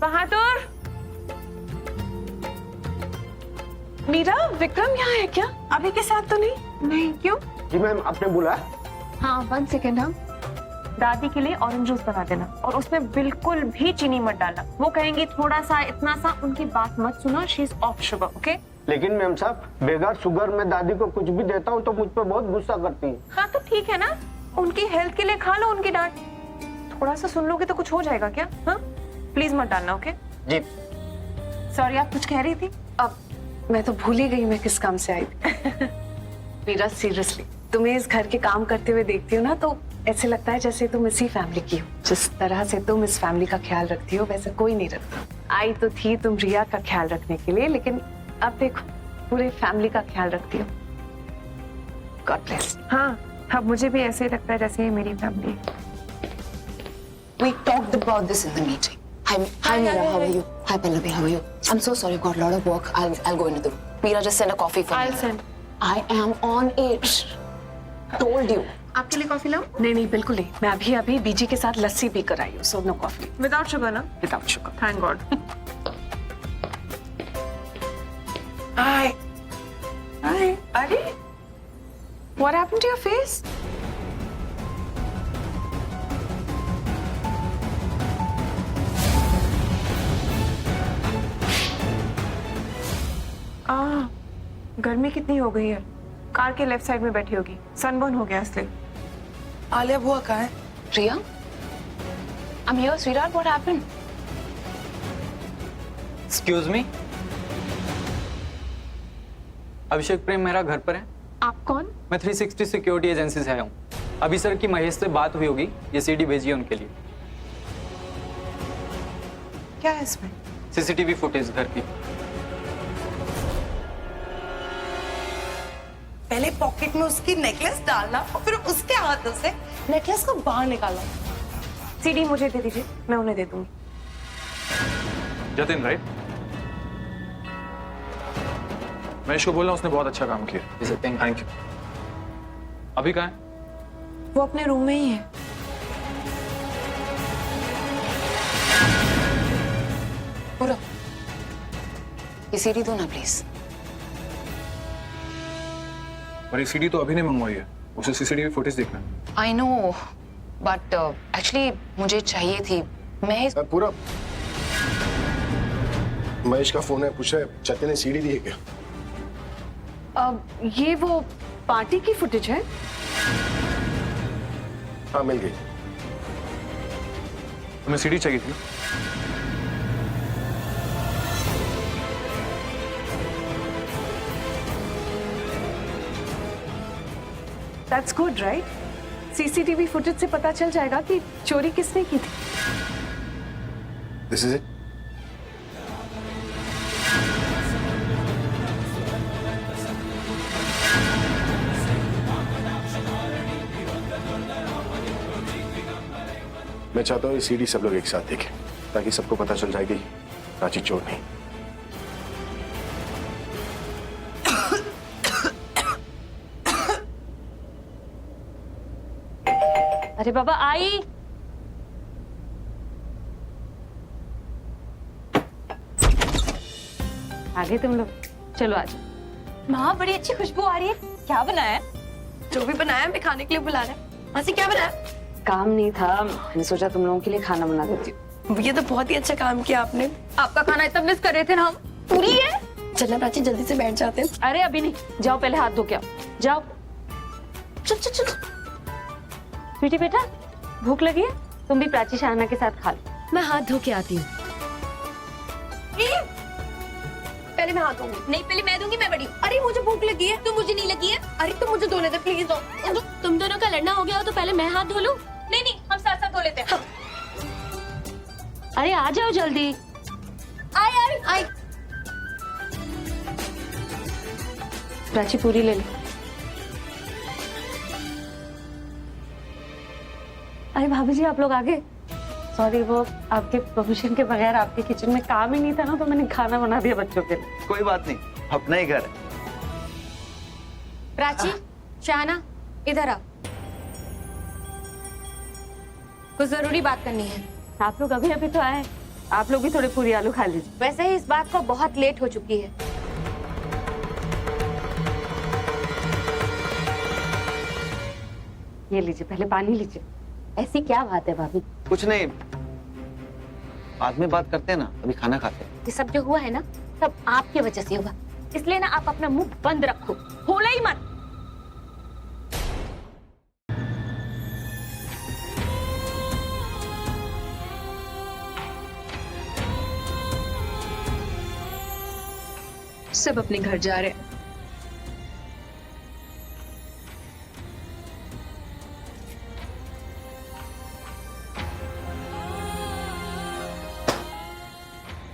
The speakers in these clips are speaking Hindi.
बहादुर। मीरा, विक्रम यहाँ है क्या? अभी के साथ तो नहीं? नहीं, क्यों? जी मैम, आपने बुलाया? हाँ, 1 सेकेंड। हाँ, दादी के लिए ऑरेंज जूस बना देना और उसमें बिल्कुल भी चीनी मत डालना। वो कहेंगी थोड़ा सा, इतना सा, उनकी बात मत सुनो। She is of sugar, okay? लेकिन मैम साहब, बगैर शुगर में दादी को कुछ भी देता हूँ तो मुझ पर बहुत गुस्सा करती है। हाँ तो ठीक है ना, उनकी हेल्थ के लिए खा लो उनकी डांट। थोड़ा सा सुन लोगे तो कुछ हो जाएगा क्या? हाँ, प्लीज मत डालना, ओके? जी। सॉरी, आप कुछ कह रही थी? अब मैं तो भूल ही गई मैं किस काम से आई थी। मीरा, सीरियसली तुम्हें इस घर के काम करते हुए देखती हो ना, तो ऐसे लगता है जैसे तुम इसी फैमिली की हो। जिस तरह से तुम इस फैमिली का ख्याल रखती हो वैसे कोई नहीं रखता। आई तो थी तुम रिया का ख्याल रखने के लिए, लेकिन अब देखो पूरे फैमिली का ख्याल रखती हो। God bless. हाँ, अब मुझे भी ऐसे ही लगता है जैसे ये मेरी फैमिली है। We talked about this in the meeting. Hi, Meera. How are you? Hi, Pallavi. How are you? I'm so sorry. I've got a lot of work. I'll go into the room. Meera, just send a coffee for I'll me. send. I am on it. Told you. आपके लिए कॉफी लाऊं? नहीं नहीं, बिल्कुल नहीं। मैं अभी अभी बीजी के साथ लस्सी पी कर आई हूँ। So no coffee. Without sugar ना? Without sugar. Thank god. Hi. Hi. अरे, what happened to your face? गर्मी कितनी हो गई है। कार के लेफ्ट साइड में बैठी होगी, सनबर्न हो गया इसलिए। आलिया बुआ कहाँ है? Riya? I'm here, sweetheart. What happened? Excuse me, Abhishek प्रेम मेरा घर पर है। आप कौन? मैं 360 सिक्योरिटी एजेंसी से आया हूँ। अभी सर की महेश से बात हुई होगी, ये सीडी भेजी है उनके लिए। क्या है इसमें? सीसीटीवी फुटेज घर की। पहले पॉकेट में उसकी नेकलेस डालना और फिर उसके हाथों से नेकलेस को बाहर निकालना। सीडी मुझे दे दीजिए, मैं उन्हें दे दूंगी। जतिन, राइट? मैं इसको बोल रहा हूँ, उसने बहुत अच्छा काम किया। Thank you. अभी कहाँ है? वो अपने रूम में ही है। पूरा ये सीडी दो ना प्लीज। और ये सीडी तो अभी नहीं मंगवाई है, उसे सीसीटीवी फुटेज देखना है। आई नो, बट एक्चुअली मुझे चाहिए थी। मैं पूरा महेश का फोन है, पूछ रहा है जतिन ने सीडी दी है क्या? ये वो पार्टी की फुटेज है? हाँ, मिल गई। तुम्हें सीडी चाहिए थी? That's good, right? CCTV footage से पता चल जाएगा कि चोरी किसने की थी। This is it. मैं चाहता हूँ ये सीडी सब लोग एक साथ देखें ताकि सबको पता चल जाएगी प्राची चोर नहीं। अरे बाबा, आई। आगे तुम लोग, चलो आ जाओ। माँ, बड़ी अच्छी खुशबू आ रही है। क्या बनाया है? जो भी बनाया है मैं खाने के लिए बुला रहा है। मासी, क्या बनाया? काम नहीं था, मैंने सोचा तुम लोगों के लिए खाना बना देती हूँ। ये तो बहुत ही अच्छा काम किया आपने। आपका खाना इतना मिस कर रहे थे ना हम। पूरी है। चलना प्राची, जल्दी से बैठ जाते हैं। अरे अभी नहीं, जाओ पहले हाथ धो के आओ। जाओ। चल चल चल। स्वीटी बेटा, भूख लगी है? तुम भी प्राची शाहना के साथ खा लो। मैं हाथ धो के आती हूँ। पहले मैं हाथ दूंगी। नहीं, पहले मैं दूंगी, मैं बड़ी हूँ। अरे मुझे भूख लगी है। तो मुझे नहीं लगी है। अरे तुम मुझे धो लेते प्लीज। दो। तुम दोनों का लड़ना हो गया हो तो पहले मैं हाथ धो लूं? नहीं नहीं, हम साथ साथ धो लेते हैं। अरे आ जाओ जल्दी। आई आई आई। प्राची पूरी ले ले। अरे भाभी जी, आप लोग आ गए। सॉरी, वो आपके परमिशन के बगैर आपके किचन में काम ही नहीं था ना, तो मैंने खाना बना दिया बच्चों के लिए। कोई बात नहीं, अपना ही घर है। प्राची, शाहना, इधर आओ। कुछ जरूरी बात करनी है। आप लोग अभी अभी तो आए, आप लोग भी थोड़े पूरी आलू खा लीजिए। वैसे ही इस बात को बहुत लेट हो चुकी है। ये लीजिए, पहले पानी लीजिए। ऐसी क्या बात है भाभी? कुछ नहीं, बाद में बात करते हैं ना, अभी खाना खाते हैं। ये सब जो हुआ है ना, सब आपकी वजह से हुआ। इसलिए ना आप अपना मुंह बंद रखो, बोला ही मत। सब अपने घर जा रहे हैं।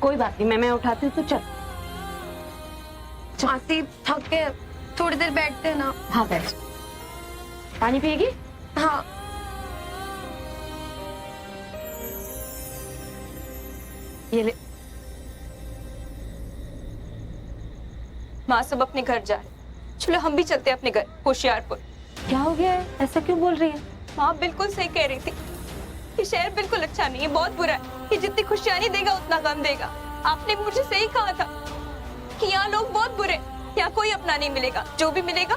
कोई बात नहीं, मैं उठाती हूँ, तो चल। मासी थक के थोड़ी देर बैठते हैं ना। हाँ बैठ। पानी पिएगी? हाँ। ये ले। माँ सब अपने घर जा रहे हैं। चलो हम भी चलते हैं अपने घर, होशियारपुर। क्या हो गया है? ऐसा क्यों बोल रही है? माँ बिल्कुल सही कह रही थी। ये शहर बिल्कुल अच्छा नहीं है, बहुत बुरा है। ये जितनी खुशियां नहीं देगा उतना गम देगा। आपने मुझे सही कहा था कि यहाँ लोग बहुत बुरे, यहाँ कोई अपना नहीं मिलेगा। जो भी मिलेगा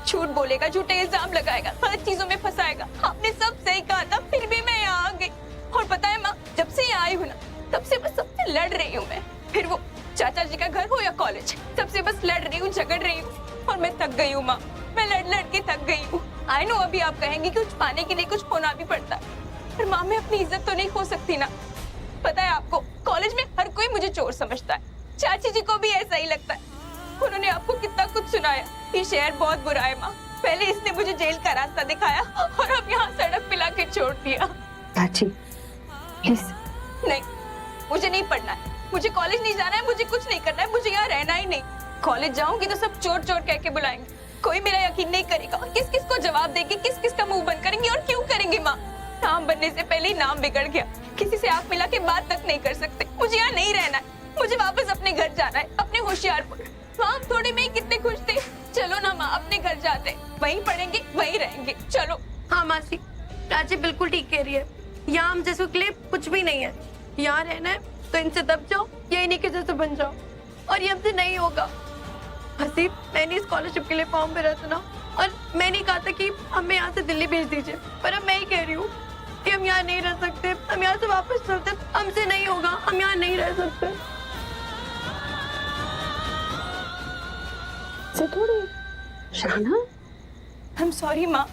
झूठ बोलेगा, झूठे इल्जाम लगाएगा, गलत चीजों में फंसाएगा। आपने सब सही कहा था, फिर भी मैं यहाँ आ गई। और पता है माँ, जब से यहाँ आई हूँ ना, तब से बस सबसे लड़ रही हूँ मैं। फिर वो चाचा जी का घर हो या कॉलेज, सबसे बस लड़ रही हूँ, झगड़ रही हूँ। और मैं थक गई हूँ माँ, मैं लड़ के थक गई हूँ। आई नो अभी आप कहेंगे कि कुछ पाने के लिए कुछ खोना भी पड़ता है, पर माँ मैं अपनी इज्जत तो नहीं खो सकती ना। पता है आपको, कॉलेज में हर कोई मुझे चोर समझता है। चाची जी को भी ऐसा ही लगता है। उन्होंने आपको कितना कुछ सुनाया। ये शहर बहुत बुरा है माँ। पहले इसने मुझे जेल का रास्ता दिखाया और अब यहाँ सड़क पे लाके छोड़ दिया। चाची प्लीज। नहीं, मुझे नहीं पढ़ना है, मुझे कॉलेज नहीं जाना है, मुझे कुछ नहीं करना है, मुझे यहाँ रहना ही नहीं। कॉलेज जाऊंगी तो सब चोर चोर कह के बुलाएंगे, कोई मेरा यकीन नहीं करेगा। और किस किस को जवाब देंगे, किस किस का मुंह बंद करेंगे और क्यों करेंगे माँ? नाम बनने से पहले ही नाम बिगड़ गया। किसी से आंख मिला के बात तक नहीं कर सकते। मुझे यहाँ नहीं रहना है, मुझे वापस अपने घर जाना है, अपने होशियारपुर। माँ थोड़े में ही कितने खुश थे। चलो ना माँ, अपने घर जाते, वहीं पढ़ेंगे, वहीं रहेंगे। चलो। हाँ मासी, प्राची बिल्कुल ठीक कह रही है। यहाँ हम जैसे के लिए कुछ भी नहीं है। यहाँ रहना है तो इनसे दब जाओ या इन्हीं के जैसे बन जाओ, और ये हमसे नहीं होगा। हसीब, मैंने स्कॉलरशिप के लिए फॉर्म भरा था ना, और मैंने कहा था कि हमें यहाँ से दिल्ली भेज दीजिए, पर अब मैं ही कह रही हूँ कि हम यहाँ नहीं रह सकते। हम यहाँ से वापस चलते, हमसे नहीं होगा, हम यहाँ नहीं रह सकते। शाना, आई एम सॉरी माँ,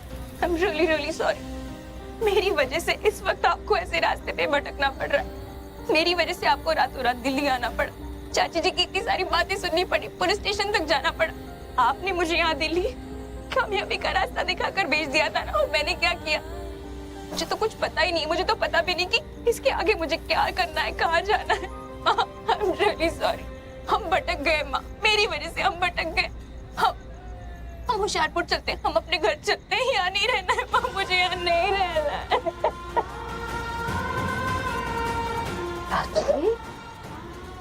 I am really really sorry. मेरी वजह से इस वक्त आपको ऐसे रास्ते पे भटकना पड़ रहा है। मेरी वजह से आपको रातों रात दिल्ली आना पड़ा, चाची जी की इतनी सारी बातें सुननी पड़ी, पुलिस स्टेशन तक जाना पड़ा। आपने मुझे यहाँ दिल्ली कामयाबी का रास्ता दिखाकर भेज दिया था ना, और मैंने क्या किया? मुझे तो कुछ पता ही नहीं। मुझे तो पता भी नहीं कि इसके आगे मुझे क्या करना है, कहाँ जाना है। माँ, आई एम रियली सॉरी। हम भटक गए माँ, मेरी वजह से हम भटक गए। हम होशियारपुर चलते हैं, हम अपने घर चलते हैं। यहाँ नहीं रहना है माँ, मुझे यहाँ नहीं रहना है।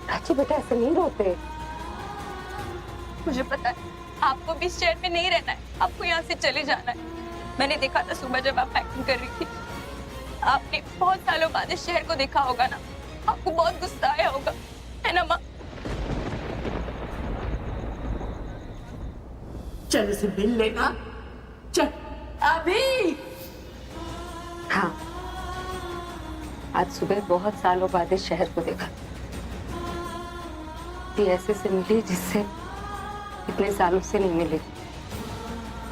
प्राची बेटा ऐसे नहीं रोते। मुझे पता है आपको भी इस शहर में नहीं रहना है, आपको यहाँ से चले जाना है। मैंने देखा था सुबह जब आप पैकिंग कर रही थी। आपने बहुत सालों बाद इस शहर को देखा होगा ना, आपको बहुत गुस्सा आया होगा, है ना माँ? चल उसे मिल लेना, चल अभी। हाँ, आज सुबह बहुत सालों बाद इस शहर को देखा। ये ऐसे से मिली जिससे इतने सालों से नहीं मिली।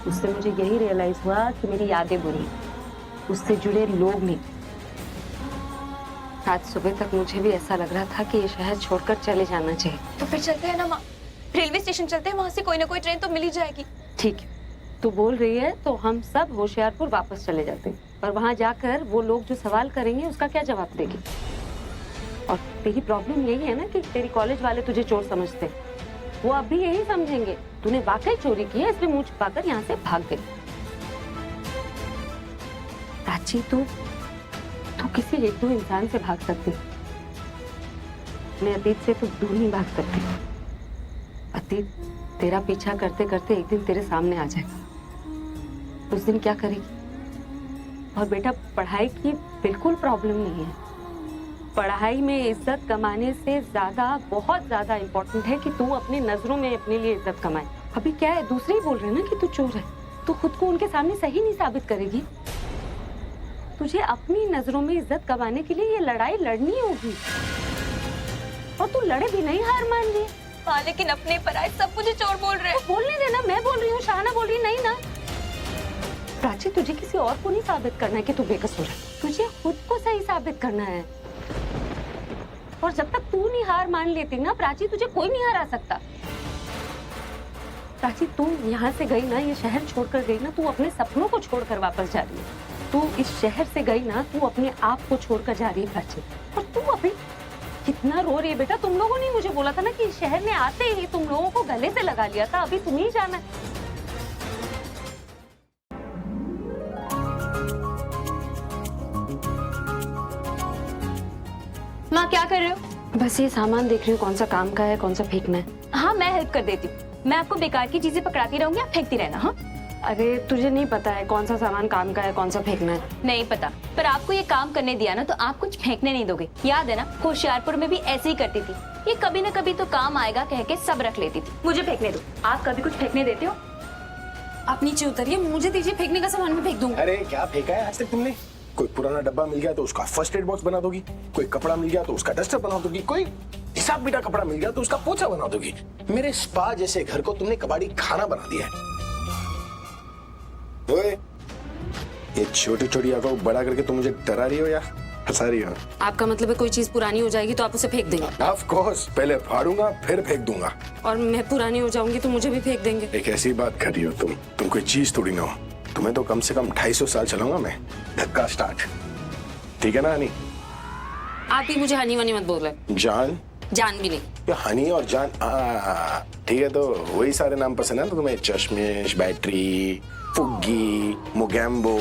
उससे मुझे यही रियलाइज हुआ कि मेरी यादें बुरी, उससे जुड़े लोग नहीं। आज सुबह तक मुझे भी ऐसा लग रहा था कि ये शहर छोड़कर चले जाना चाहिए। तो फिर चलते हैं ना माँ, रेलवे स्टेशन चलते हैं, वहां से कोई ना कोई ट्रेन तो मिल ही जाएगी। ठीक है, तू बोल रही है तो हम सब होशियारपुर वापस चले जाते हैं, पर वहां जाकर वो लोग जो सवाल करेंगे उसका क्या जवाब देगी? और तेरी प्रॉब्लम यही है ना कि तेरी कॉलेज वाले तुझे चोर समझते हैं। वो अब भी यही समझेंगे तूने वाकई चोरी की है, इसलिए मुंह छुपाकर यहाँ से भाग गई। प्राची, तू किसी एक दो इंसान से भाग सकती, अपने अतीत से तू दूर नहीं भाग सकती। अतीत तेरा पीछा करते करते एक दिन तेरे सामने आ जाएगा। उस दिन क्या करेगी? और बेटा, पढ़ाई की बिल्कुल प्रॉब्लम नहीं है, पढ़ाई में इज्जत कमाने से ज्यादा, बहुत ज्यादा इम्पोर्टेंट है कि तू अपनी नजरों में अपने लिए इज्जत कमाए। अभी क्या है, दूसरे ही बोल रहे हैं ना कि तू चोर है, तो खुद को उनके सामने सही नहीं साबित करेगी। तुझे अपनी नजरों में इज्जत कमाने के लिए ये लड़ाई लड़नी होगी, और तू लड़े भी नहीं, हार मान ली। हाँ, लेकिन अपने पर आए सब मुझे चोर बोल रहे हैं। बोलने देना, मैं बोल रही हूँ, शाहना बोल रही नहीं ना। प्राची, तुझे किसी और को नहीं साबित करना है कि तू बेकसूर है, तुझे खुद को सही साबित करना है। और जब तक तू नहीं हार मान लेती ना प्राची, तुझे कोई नहीं हरा सकता। प्राची, तू यहाँ से गई ना, ये शहर छोड़कर गई ना, तू अपने सपनों को छोड़कर वापस जा रही है। तू इस शहर से गई ना, तू अपने आप को छोड़कर जा रही है प्राची। और तू अभी कितना रो रही है बेटा। तुम लोगों ने मुझे बोला था ना कि इस शहर में आते ही तुम लोगों को गले से लगा लिया था, अभी तुम्हें ही जाना है। माँ क्या कर रहे हो? बस ये सामान देख रही हूँ, कौन सा काम का है, कौन सा फेंकना है। हाँ, मैं हेल्प कर देती हूँ। मैं आपको बेकार की चीजें पकड़ाती रहूंगी, आप फेंकती रहना। हाँ, अरे तुझे नहीं पता है कौन सा सामान काम का है, कौन सा फेंकना है? नहीं पता, पर आपको ये काम करने दिया ना तो आप कुछ फेंकने नहीं दोगे। याद है ना, होशियारपुर में भी ऐसे ही करती थी। ये कभी न कभी तो काम आएगा कह के सब रख लेती थी। मुझे फेंकने दो। आप कभी कुछ फेंकने देते हो? आप नीचे उतरिए, मुझे दीजिए, फेंकने का सामान मैं फेंक दूंगा। अरे क्या फेंका है आज तक तुमने? कोई पुराना डब्बा मिल गया तो उसका फर्स्ट एड बॉक्स बना दोगी, कोई कपड़ा मिल गया तो उसका डस्टर बना दोगी, कोई हिसाब बीटा कपड़ा मिल गया तो उसका पोछा बना दोगी। मेरे स्पा जैसे घर को तुमने कबाड़ी खाना बना दिया है। ओए, ये छोटी छोटी आंखों को बड़ा करके तुम मुझे डरा रही हो या हंसा रही हो? आपका मतलब है कोई चीज पुरानी हो जाएगी तो आप उसे फेंक देंगे? ऑफ कोर्स, पहले फाड़ूंगा फिर फेंक दूंगा। और मैं पुरानी हो जाऊंगी तो मुझे भी फेंक देंगे? एक ऐसी बात कर रही हो तुम कोई चीज थोड़ी ना हो। तुम्हें तो कम से कम 250 साल चलाऊंगा मैं। धक्का स्टार्ट, ठीक है ना हनी? आप भी मुझे हनी वनी मत बोल रहे। जान भी नहीं। ये हनी और जान, ठीक है, तो वही सारे नाम पसंद है ना तुम्हें? चश्मिश, बैटरी, फुग्गी, मोगैम्बो।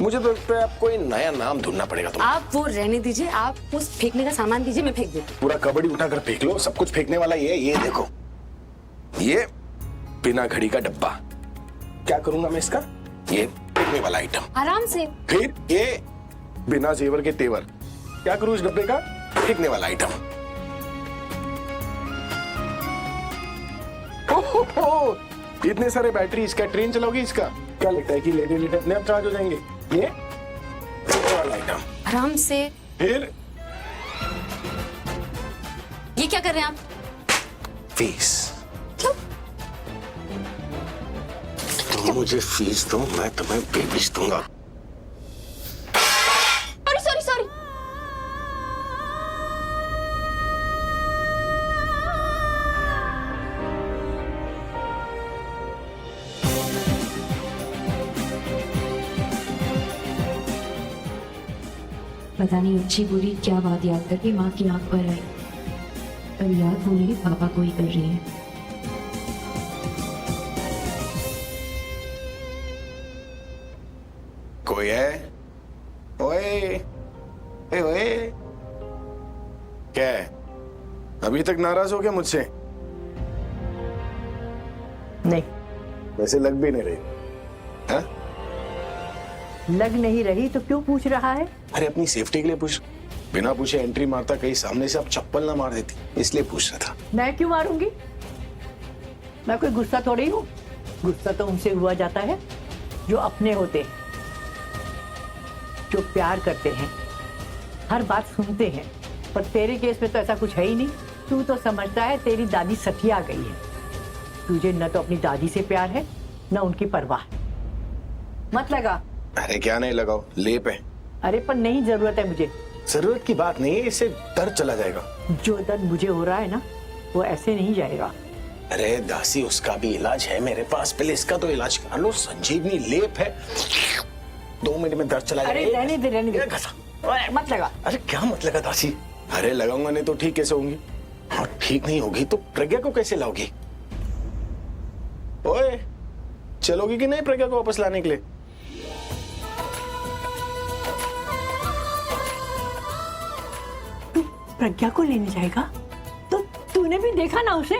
मुझे तो लगता है आपको नया नाम ढूंढना पड़ेगा तुम्हें। आप वो रहने दीजिए, आप उस फेंकने का सामान दीजिए, मैं फेंक देती हूँ। पूरा कबड्डी उठाकर फेंक लो, सब कुछ फेंकने वाला ये देखो, ये बिना घड़ी का डब्बा। क्या करूंगा मैं इसका? ये फेंकने वाला आइटम। आराम से। फिर ये बिना जेवर के तेवर। क्या करूं इस डब्बे का? फेंकने वाला आइटम। ओहो, इतने सारे बैटरी, इसका ट्रेन चलाओगी इसका? क्या लगता है कि लेटे लेटे अपने आप चार्ज हो जाएंगे? ये फेंकने वाला आइटम। आराम से। फिर ये क्या कर रहे हैं आप? फीस। तुम मुझे फीस दो, मैं तुम्हें बेच दूंगा। सॉरी। पता नहीं अच्छी बुरी क्या बात याद करके माँ की आंख पर आई, पर याद वो मेरे पापा को ही कर रही है। कोई है? ओए, ओए, क्या है? अभी तक नाराज हो गया मुझसे? नहीं। वैसे लग भी नहीं रही। हाँ? लग नहीं रही तो क्यों पूछ रहा है? अरे अपनी सेफ्टी के लिए पूछ। बिना पूछे एंट्री मारता, कहीं सामने से आप चप्पल ना मार देती, इसलिए पूछ रहा था। मैं क्यों मारूंगी? मैं कोई गुस्सा थोड़ी हूँ। गुस्सा तो उनसे हुआ जाता है जो अपने होते हैं, जो प्यार करते हैं, हर बात सुनते हैं। पर तेरे केस में तो ऐसा कुछ है ही नहीं। तू तो समझता है तेरी दादी सठिया गई है। तुझे न तो अपनी दादी से प्यार है न उनकी परवाह। मत लगा। अरे क्या नहीं लगाओ, लेप है। अरे पर नहीं, जरूरत है मुझे। जरूरत की बात नहीं है, इससे दर्द चला जाएगा। जो दर्द मुझे हो रहा है ना, वो ऐसे नहीं जाएगा। अरे दासी, उसका भी इलाज है मेरे पास, पहले इसका तो इलाज करा लो। संजीवनी लेप है, 2 मिनट में दर्द चला जाएगा। अरे रहने दे। मत लगा। अरे क्या मत लगा दासी? अरे लगाऊंगा नहीं तो ठीक कैसे होंगी? और ठीक नहीं होगी तो प्रज्ञा को कैसे लाओगी? ओए, चलोगी कि नहीं प्रज्ञा को वापस लाने के लिए? तू प्रज्ञा को लेने जाएगा? तो तूने भी देखा ना उसे?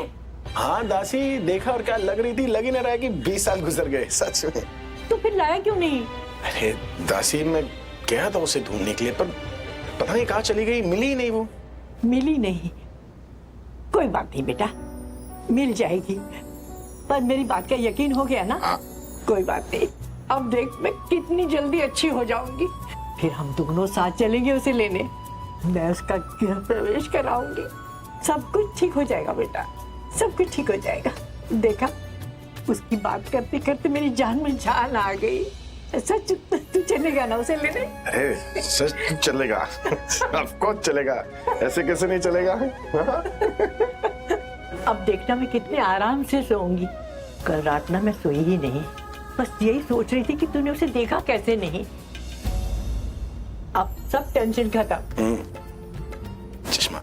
हाँ दासी, देखा। और क्या लग रही थी? लग ही नहीं रहा कि 20 साल गुजर गए सच में। तो फिर लाया क्यों नहीं? अरे दासी, मैं गया था उसे ढूंढने के लिए, पर पता नहीं कहाँ चली गई, मिली ही नहीं वो। मिली नहीं, कोई बात नहीं बेटा, मिल जाएगी। पर मेरी बात का यकीन हो गया ना? कोई बात नहीं। अब देख मैं कितनी जल्दी अच्छी हो जाऊंगी, फिर हम दोनों साथ चलेंगे उसे लेने, मैं उसका गृह प्रवेश कराऊंगी, सब कुछ ठीक हो जाएगा बेटा, सब कुछ ठीक हो जाएगा। देखा, उसकी बात करते करते मेरी जान में जान आ गई। सच तू चलेगा ना उसे लेने? अरे सच तू चलेगा? ऑफ कोर्स चलेगा, ऐसे कैसे नहीं चलेगा? अब देखना मैं कितने आराम से सोऊंगी। कल रात ना मैं सोई ही नहीं, बस यही सोच रही थी कि तूने उसे देखा कैसे नहीं। अब सब टेंशन खत्म। चश्मा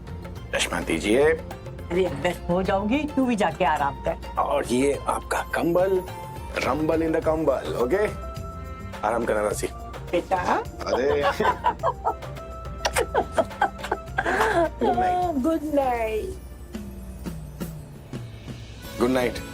चश्मा दीजिए। अरे मैं हो जाऊंगी, तू भी जाके आराम कर। और ये आपका कंबल, रंबल इन द कंबल, ओके? आराम करना राशि बेटा। अरे good night. Good night. Good night.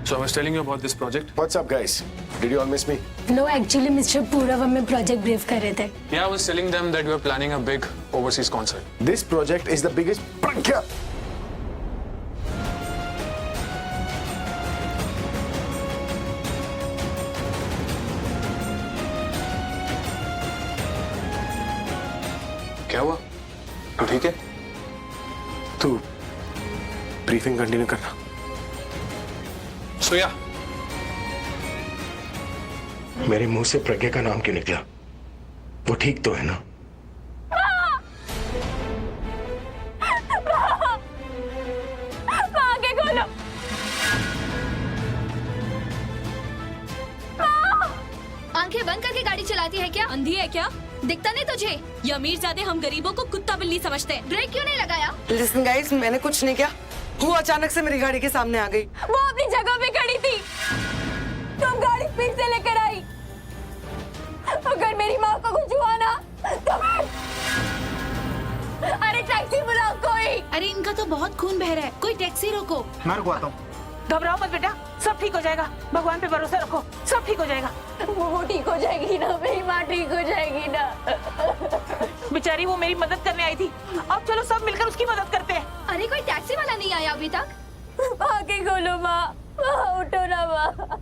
So I was telling you about this project. What's up, guys? Did you all miss me? No, actually, Mr. Purav हमें project brief कर रहे थे। Yeah, I was telling them that we are planning a big overseas concert. This project is the biggest prank. क्या हुआ? तू ठीक है? तू ब्रीफिंग कंटिन्यू करना। सोया, मेरे मुंह से प्रज्ञा का नाम क्यों निकला? वो ठीक तो है ना? आगे खोलो। आंखें बंद करके गाड़ी चलाती है क्या? अंधी है क्या? दिखता नहीं तुझे? ये अमीरजादे हम गरीबों को कुत्ता बिल्ली समझते हैं। ब्रेक क्यों नहीं लगाया? लिसन गाइस, मैंने कुछ नहीं किया, वो अचानक से मेरी गाड़ी के सामने आ गई। वो अपनी जगह पे खड़ी थी, तुम गाड़ी स्पीड से लेकर आई। अगर मेरी माँ को कुछ हुआ ना तो अरे टैक्सी बुलाओ कोई। अरे इनका तो बहुत खून बह रहा है, कोई टैक्सी रोको। मैं रुकवाता हूँ। घबराओ मत बेटा, सब ठीक हो जाएगा, भगवान पे भरोसा रखो, सब ठीक हो जाएगा। वो ठीक हो जाएगी ना, मेरी माँ ठीक हो जाएगी ना। बेचारी वो मेरी मदद करने आई थी, अब चलो सब मिलकर उसकी मदद करते हैं। अरे कोई टैक्सी वाला नहीं आया अभी तक? आगे खोलो माँ, उठो ना माँ।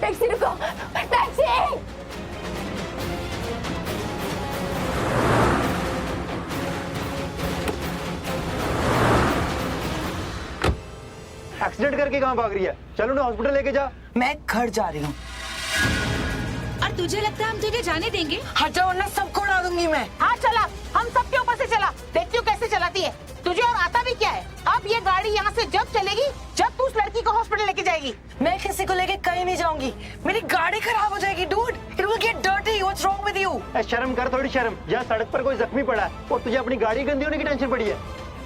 टैक्सी रुको, टैक्सी। एक्सीडेंट करके कहाँ भाग रही है? चलो ना हॉस्पिटल लेके जा। मैं घर जा रही हूँ। और तुझे लगता है हम तुझे जाने देंगे? हटाओ ना, सबको उड़ा दूंगी मैं। हाँ चला, हम सबके ऊपर से चला, देखती हूँ कैसे चलाती है। तुझे और आता भी क्या है? अब ये गाड़ी यहाँ से जब चलेगी जब तू उस लड़की को हॉस्पिटल लेके जाएगी। मैं किसी को लेके कहीं नहीं जाऊंगी, मेरी गाड़ी खराब हो जाएगी। Dude, it will get dirty, what's wrong with you? शर्म कर, थोड़ी शर्म। यहाँ सड़क पर कोई जख्मी पड़ा है और तुझे अपनी गाड़ी गंदी होने की टेंशन पड़ी है।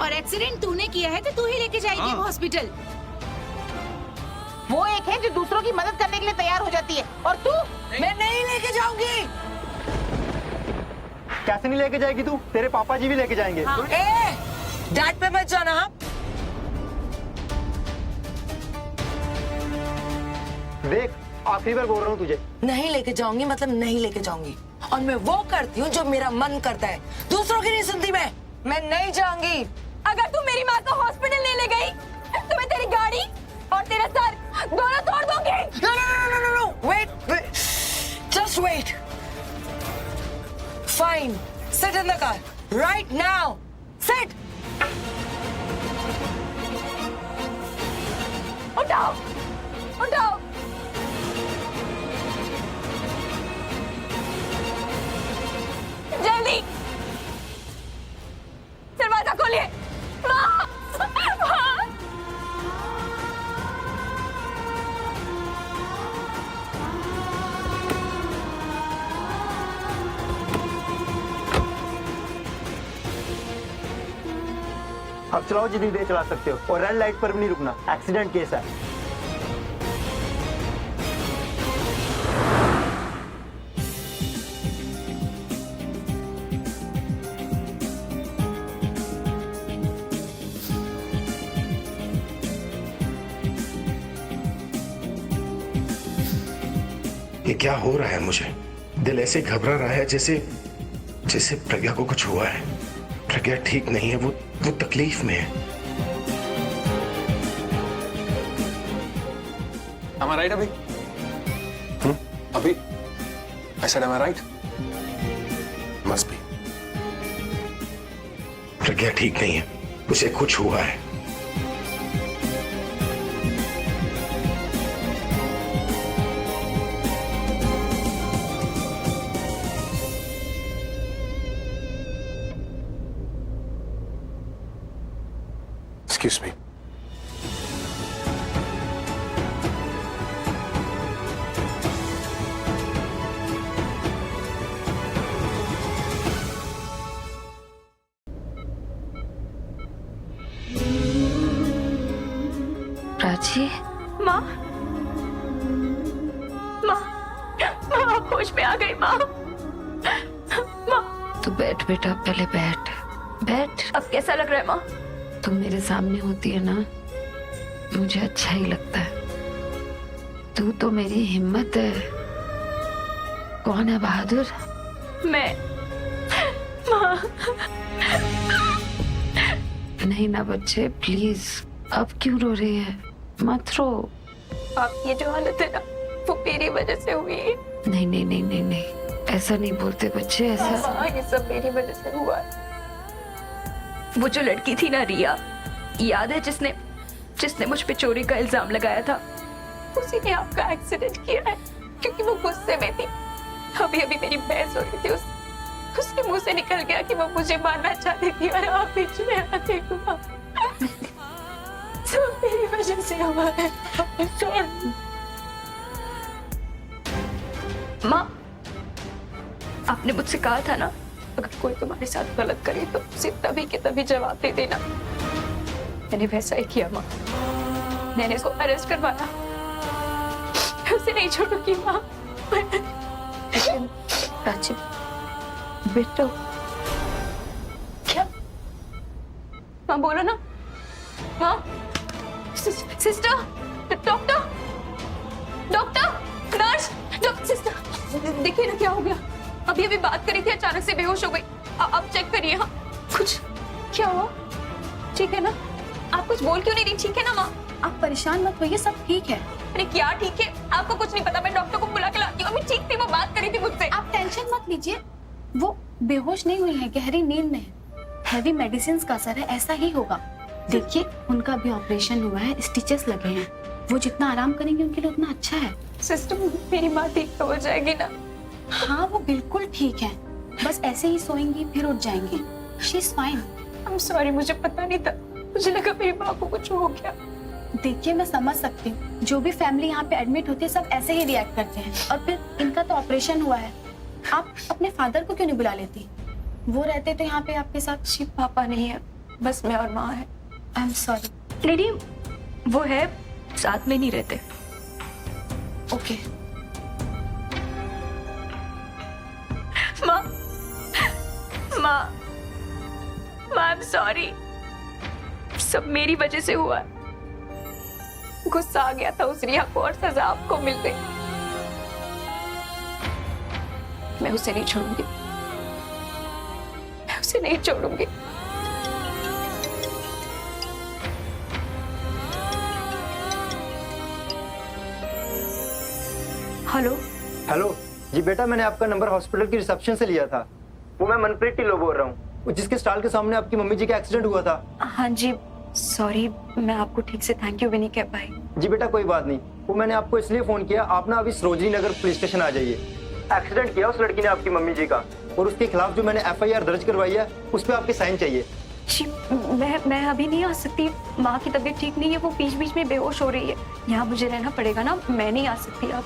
और एक्सीडेंट तूने किया है तो तू ही लेके जाएगी हॉस्पिटल। वो एक है जो दूसरों की मदद करने के लिए तैयार हो जाती है, और तू? मैं नहीं लेके जाऊंगी। कैसे नहीं लेके जाएगी तू? तेरे पापा जी भी लेके जाएंगे। ए, डैड पे मत जाना। हाँ, देख, आखिरी बार बोल रहा हूँ तुझे। नहीं लेके जाऊंगी मतलब नहीं लेके जाऊंगी, और मैं वो करती हूँ जो मेरा मन करता है, दूसरों की नहीं सुनती मैं नहीं जाऊंगी। अगर तू मेरी माँ को हॉस्पिटल नहीं ले गई तो मैं तेरी गाड़ी और तेरा सर दोनों तोड़ दूंगी। No, wait, just wait. Fine, sit in the car right now. Sit. उठाओ, उठाओ। जल्दी दरवाजा खोलिए। माँ, माँ। अब चलाओ जितनी देर चला सकते हो, और रेड लाइट पर भी नहीं रुकना, एक्सीडेंट केस है। ये क्या हो रहा है? मुझे दिल ऐसे घबरा रहा है जैसे जैसे प्रज्ञा को कुछ हुआ है। प्रज्ञा ठीक नहीं है, वो तकलीफ में है। Am I right, अभी? अभी? I said am I right? Must be. प्रज्ञा ठीक नहीं है, उसे कुछ हुआ है। Excuse me. प्राची, माँ, माँ, माँ होश में आ गई माँ। माँ, तू बैठ बेटा, पहले बैठ बैठ। अब कैसा लग रहा है माँ? तुम मेरे सामने होती है ना, मुझे अच्छा ही लगता है। तू तो मेरी हिम्मत है। कौन है बहादुर? मैं। माँ, नहीं ना बच्चे, प्लीज, अब क्यों रो रही है? मत रो। आप ये जो हालत है ना, वो मेरी वजह से हुई है। नहीं नहीं नहीं नहीं नहीं, ऐसा नहीं बोलते बच्चे, ऐसा। माँ, ये सब मेरी वजह से हुआ है। वो जो लड़की थी ना, रिया, याद है, जिसने मुझ पे चोरी का इल्जाम लगाया था, उसी ने आपका एक्सीडेंट किया है, क्योंकि वो गुस्से में थी। अभी अभी मेरी बहस हो रही थी, उसके मुंह से निकल गया कि वो मुझे मारना चाहती थी, और आप बीच में आते हुआ। सब मेरी वजह से हुआ है। माँ, आपने मुझसे कहा था ना, अगर कोई तुम्हारे साथ गलत करे तो उसे तभी के तभी जवाब दे देना। मैंने वैसा ही किया माँ। मैंने इसको अरेस्ट करवाया, उसे नहीं छोड़ूंगी माँ। प्राची बेटा, क्या? माँ बोलो ना। माँ, सिस्टर, डॉक्टर, नर्स, सिस्टर, देखिए ना क्या हो गया। अभी अभी बात करी थी, अचानक से बेहोश हो गई। आप चेक करिए। हाँ, कुछ क्या हुआ? ठीक है ना? आप कुछ बोल क्यों नहीं रही? ठीक है ना माँ? आप परेशान मत होइए, सब ठीक है। अरे क्या ठीक है? आपको कुछ नहीं पता। मैं डॉक्टर को बुला के लाती हूँ। अभी ठीक थी, वो बात करी थी मुझसे। आप टेंशन मत लीजिए, वो बेहोश नहीं हुई है, गहरी नींद में है। हैवी मेडिसिन का असर है, ऐसा ही होगा। देखिए, उनका भी ऑपरेशन हुआ है, स्टिचेस लगे हैं। वो जितना आराम करेंगे उनके लिए उतना अच्छा है। सिस्टर, मेरी माँ ठीक हो जाएगी ना? हाँ, वो बिल्कुल ठीक है। बस ऐसे ही सोएंगी, फिर उठ जाएंगी। She is fine. I am sorry, मुझे पता नहीं था। मुझे लगा मेरी माँ को कुछ हो गया। देखिए, मैं समझ सकती हूँ, जो भी फैमिली यहाँ पे एडमिट होती है सब ऐसे ही रिएक्ट करते हैं। और फिर इनका तो ऑपरेशन हुआ है। आप अपने फादर को क्यों नहीं बुला लेती? वो रहते तो यहाँ पे आपके साथ। शिव पापा नहीं है, बस मैं और माँ है। I am sorry. नहीं, वो है, साथ में नहीं रहते। ओके। माँ, आई एम सॉरी। सब मेरी वजह से हुआ। गुस्सा आ गया था उस रिया को, और सजा आपको मिल गई। मैं उसे नहीं छोड़ूंगी, मैं उसे नहीं छोड़ूंगी। हेलो हेलो जी बेटा, मैंने आपका नंबर हॉस्पिटल की रिसेप्शन से लिया था। वो मैं मनप्रीत टिल्लो बोल रहा हूँ, जिसके स्टॉल के सामने आपकी मम्मी जी का एक्सीडेंट हुआ था। हाँ जी, सॉरी, मैं आपको ठीक से थैंक यू भी नहीं कह पाई। जी बेटा, कोई बात नहीं। वो मैंने आपको इसलिए फोन किया, आप ना अभी सरोजनी नगर पुलिस स्टेशन आ जाइए। एक्सीडेंट किया उस लड़की ने आपकी मम्मी जी का, और उसके खिलाफ जो मैंने FIR दर्ज करवाई है उस पर आपके साइन चाहिए। जी, मैं अभी नहीं आ सकती। माँ की तबीयत ठीक नहीं है, वो बीच बीच में बेहोश हो रही है। यहाँ मुझे रहना पड़ेगा ना, मैं नहीं आ सकती। आप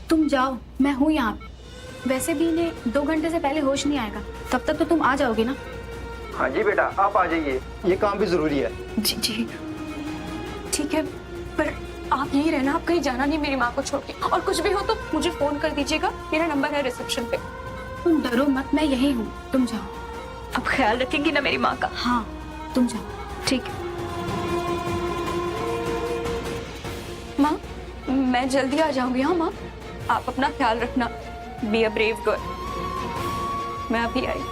तुम जाओ, मैं हूँ यहाँ। वैसे भी इन्हें 2 घंटे से पहले होश नहीं आएगा, तब तक तो तुम आ जाओगे ना? हाँ जी बेटा, आप आ जाइए, ये काम भी जरूरी है। जी जी ठीक है, पर आप यहीं रहना, आप कहीं जाना नहीं मेरी माँ को छोड़ के। और कुछ भी हो तो मुझे फोन कर दीजिएगा, मेरा नंबर है रिसेप्शन पे। तुम डरो मत, मैं यही हूँ, तुम जाओ। अब ख्याल रखेंगी ना मेरी माँ का? हाँ तुम जाओ। ठीक है। माँ मैं जल्दी आ जाऊंगी। हाँ माँ, आप अपना ख्याल रखना। Be a brave girl. मैं अभी आई।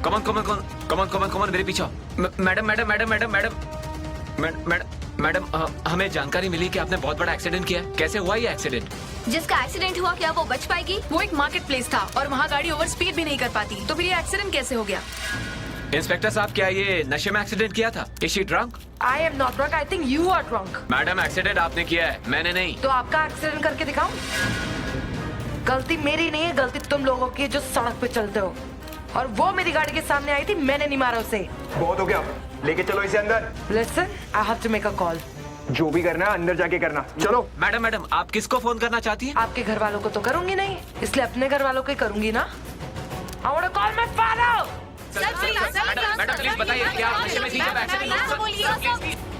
कमन कमन कमन कमन कमन मेरे पीछे। Madam madam madam madam madam madam हमें जानकारी मिली कि आपने बहुत बड़ा एक्सीडेंट किया है। कैसे हुआ ये एक्सीडेंट? जिसका एक्सीडेंट हुआ क्या वो बच पाएगी? वो एक मार्केट प्लेस था और वहाँ गाड़ी ओवर स्पीड भी नहीं कर पाती, तो फिर ये एक्सीडेंट कैसे हो गया? इंस्पेक्टर साहब, क्या ये नशे में एक्सीडेंट किया था? Is she drunk? I am not drunk, I think you are drunk. Madam accident आपने किया है, मैंने नहीं। तो आपका एक्सीडेंट करके दिखाऊं? गलती मेरी नहीं है, गलती तुम लोगों की जो सड़क पे चलते हो। और वो मेरी गाड़ी के सामने आई थी, मैंने नहीं मारा उसे। बहुत हो गया, लेके चलो इसे अंदर। Listen, I have to make a call. जो भी करना है अंदर जाके करना, चलो। मैडम मैडम आप किसको फोन करना चाहती हैं? आपके घर वालों को तो करूंगी नहीं, इसलिए अपने घर वालों को ही करूंगी ना। I want to call my father. Madam please बताइए, क्या नशे में थी जब एक्सीडेंट हुआ?